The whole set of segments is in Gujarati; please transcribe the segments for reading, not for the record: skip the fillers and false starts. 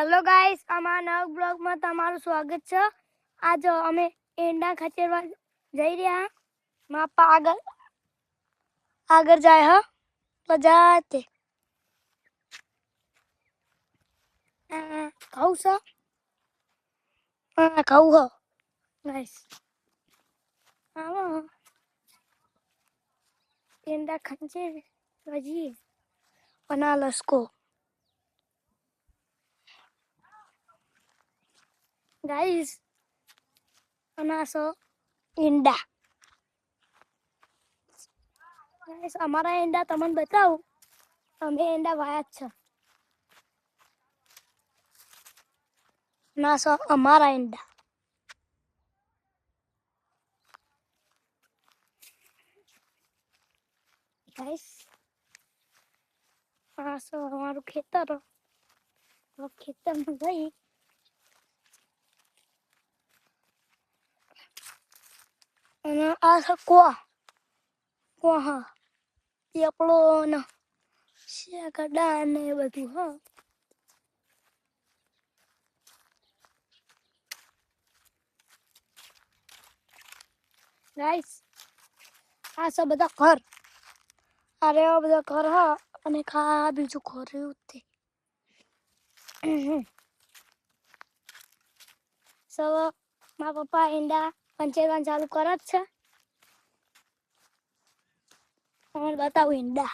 હેલો ગાઈસ, અમારા નવા બ્લોગમાં તમારું સ્વાગત છે. આજે અમે ઈંડા ખસેડવા જઈ રહ્યા. માપા આગળ જાય હ તો જાતે ખાવું છે. ખાવું હો ગાઈસ. આવો ઈંડા ખસેડવા જઈએ. બના લસકો ગાઈસ. અનાસો ઈંડા ગાઈસ, અમારા ઈંડા તમને બતાવું. અમે ઈંડા વાયા જ છે. ના સો અમારા ઈંડા ગાઈસ. આ સો અમારું ખેતર. ખેતરમાં જઈ અને આ છે હા પેપળો ને શેકડા ને બધું હ. ગાઈસ, આ છે બધા ઘર. અરે બધા ઘર હ અને બીજું ઘર એવું તે સો મારા પપ્પા ઈંડા પંચેરવાનું ચાલુ કરે જ છે. તમને બતાવું ઈંડા.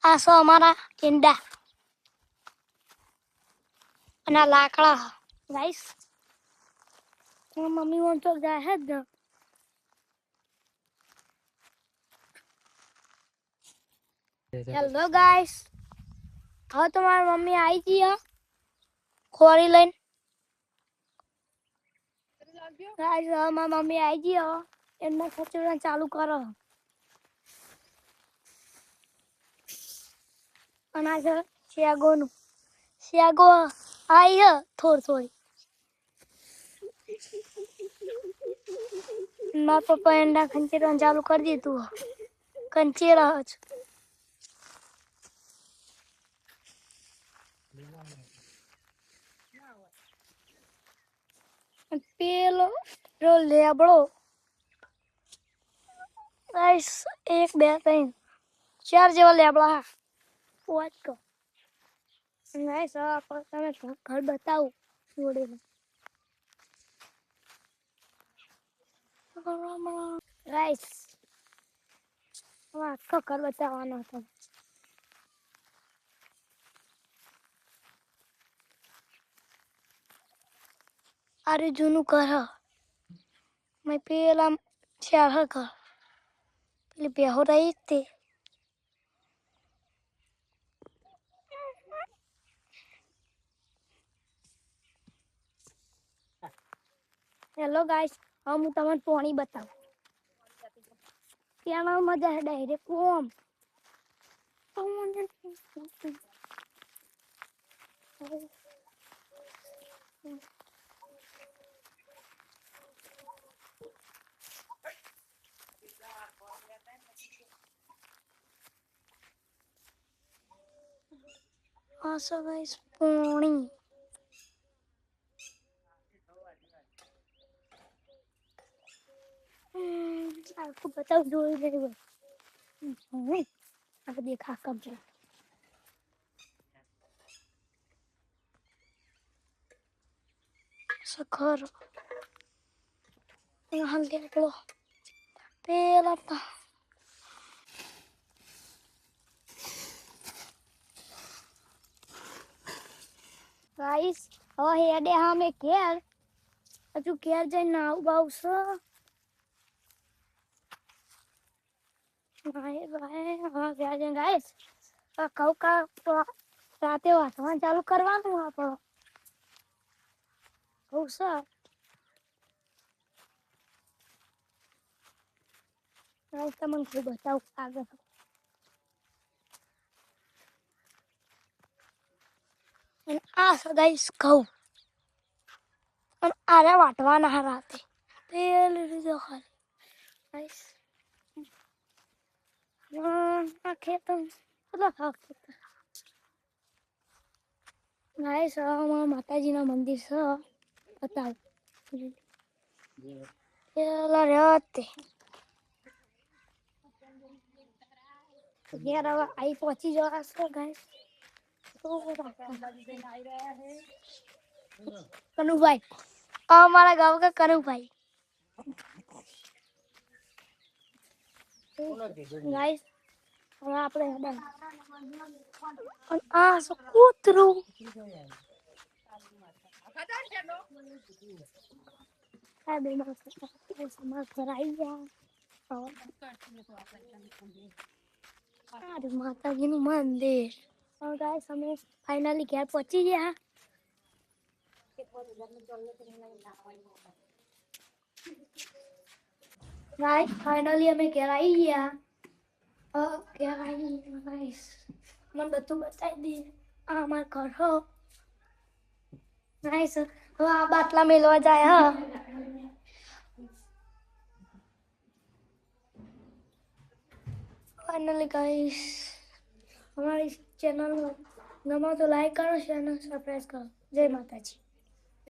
આ સો અમારા ઈંડા અને લાકડા ગાઈસ. મમ્મી વોન તો જાય જ ને. હેલો ગાઈસ, હવે તો મારી મમ્મી આવી ગઈ ખોરી લઈને. ગાઈસ, હવે મારી મમ્મી આવી ગઈ એમને ખસેડવાનું ચાલુ કરો. અને આ છે શિયાગો આવી છે થોડી. મારા પપ્પા ઈંડા ખંચેરવાનું ચાલુ કરી દીધું. કંચેરા જ પેલો લેબડો ગાઈસ. 1 2 3 4 જેવા લેબડા હા. વાત કહો ગાઈસ. તમે ઘર બતાવું જોડેલું ગાઈસ. આખો ઘર બતાવવાનો હતો. અરે જૂનું ઘર મેં પેલા ચાર ઘર પેલી બેહો રહી તે. હેલો ગાઈસ, હવે હું તમને પાણી બતાવું. ત્યાં મજા છે ડાયરેક્ટ કોમ. Also guys, પાણી આખું બતાવું જોઈ લેવું. આ દેખા કમ છે. સખર હલ્દી એટલો પેલા ગાઈસ. હવે હેડે અમે ઘેર. હજુ ઘેર જઈને આવું બાવશો. ગાઈસ, રાતે વાંચવાનું ચાલુ કરવાનું આપણો કહું છે. તમને ખૂબ બતાવું આગળ. અને આ ગાઈસ ઘઉં આરે વાટવાના રાતે પેલી રીતે ખાલી ગાઈસ. આ ખેતર કેટલા ખાવ ખેતર ગાઈસ અમારા માતાજીના મંદિર છે બતાવું પેલા રહ્યા તે ઘેર હવે આઈ પહોંચી જવા છે ગાઈસ કનુભાઈ અમારા ગામ કા કનુભાઈ ગાઈસ હવે આપણે આ શું કૂતરું આ બે માસ ઘર આવી ગયા અરે માતાજીનું મંદિર હવે ગાઈસ અમે ફાઇનલી ઘેર પહોંચી ગયા ગાઈસ ફાઇનલી અમે ઘેર આવી ગયા ઘેર આવી ગયા ગાઈસ મને બધું બતાવી દે આ અમાર ઘર હો ગાઈસ હવે આ બાટલા મેલવા જાય હા ફાઇનલી ગાઈસ हमारी चैनल गमा तो लाइक करो शेयर सब्सक्राइब करो जय माता जी।